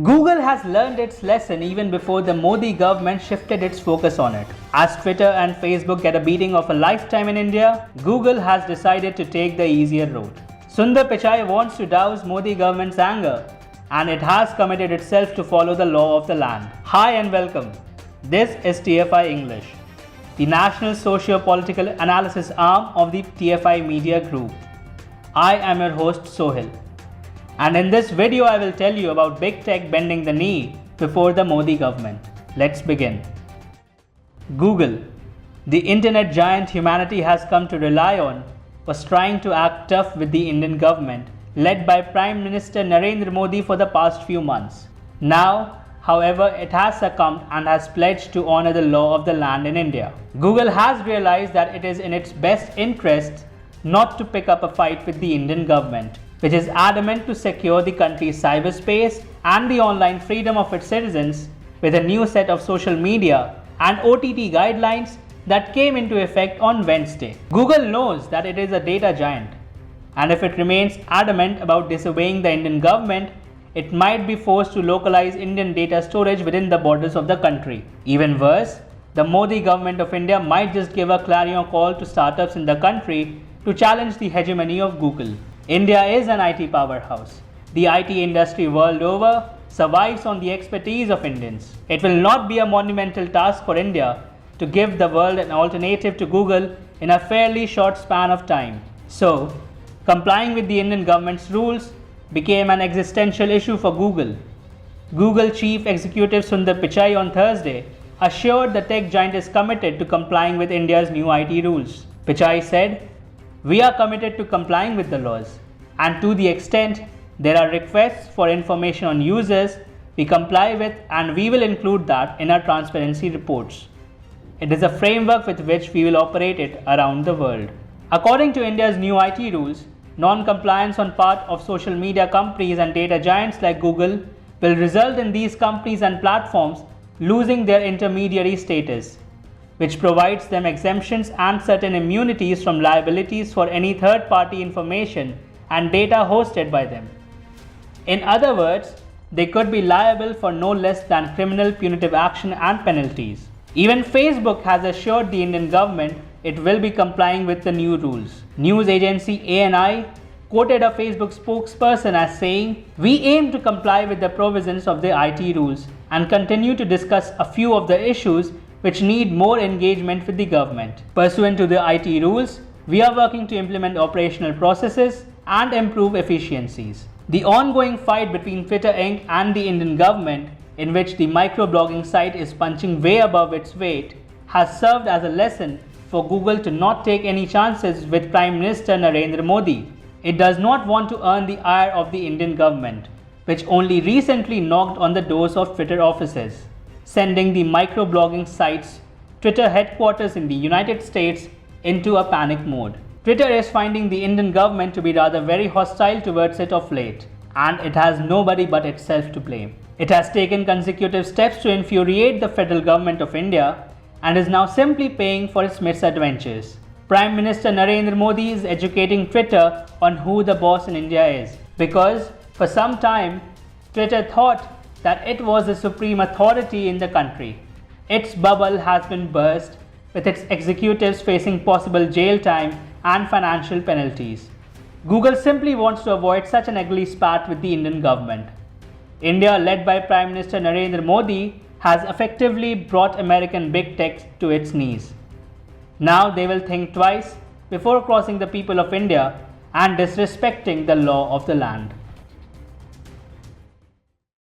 Google has learned its lesson even before the Modi government shifted its focus on it. As Twitter and Facebook get a beating of a lifetime in India, Google has decided to take the easier route. Sundar Pichai wants to douse Modi government's anger, and it has committed itself to follow the law of the land. Hi and welcome. This is TFI English, the national socio-political analysis arm of the TFI Media Group. I am your host Sohil. And in this video, I will tell you about big tech bending the knee before the Modi government. Let's begin. Google, the internet giant humanity has come to rely on, was trying to act tough with the Indian government, led by Prime Minister Narendra Modi for the past few months. Now, however, it has succumbed and has pledged to honor the law of the land in India. Google has realized that it is in its best interest not to pick up a fight with the Indian government, which is adamant to secure the country's cyberspace and the online freedom of its citizens with a new set of social media and OTT guidelines that came into effect on Wednesday. Google knows that it is a data giant, and if it remains adamant about disobeying the Indian government, it might be forced to localize Indian data storage within the borders of the country. Even worse, the Modi government of India might just give a clarion call to startups in the country to challenge the hegemony of Google. India is an IT powerhouse. The IT industry world over survives on the expertise of Indians. It will not be a monumental task for India to give the world an alternative to Google in a fairly short span of time. So, complying with the Indian government's rules became an existential issue for Google. Google Chief Executive Sundar Pichai on Thursday assured the tech giant is committed to complying with India's new IT rules. Pichai said, "We are committed to complying with the laws, and to the extent there are requests for information on users, we comply with and we will include that in our transparency reports. It is a framework with which we will operate it around the world." According to India's new IT rules, non-compliance on part of social media companies and data giants like Google will result in these companies and platforms losing their intermediary status, which provides them exemptions and certain immunities from liabilities for any third-party information and data hosted by them. In other words, they could be liable for no less than criminal punitive action and penalties. Even Facebook has assured the Indian government it will be complying with the new rules. News agency ANI quoted a Facebook spokesperson as saying, "We aim to comply with the provisions of the IT rules and continue to discuss a few of the issues which need more engagement with the government. Pursuant to the IT rules, we are working to implement operational processes and improve efficiencies." The ongoing fight between Twitter Inc. and the Indian government, in which the microblogging site is punching way above its weight, has served as a lesson for Google to not take any chances with Prime Minister Narendra Modi. It does not want to earn the ire of the Indian government, which only recently knocked on the doors of Twitter offices, sending the microblogging site's Twitter headquarters in the United States into a panic mode. Twitter is finding the Indian government to be rather very hostile towards it of late, and it has nobody but itself to blame. It has taken consecutive steps to infuriate the federal government of India and is now simply paying for its misadventures. Prime Minister Narendra Modi is educating Twitter on who the boss in India is, because for some time Twitter thought that it was the supreme authority in the country. Its bubble has been burst, with its executives facing possible jail time and financial penalties. Google simply wants to avoid such an ugly spat with the Indian government. India, led by Prime Minister Narendra Modi, has effectively brought American big tech to its knees. Now they will think twice before crossing the people of India and disrespecting the law of the land.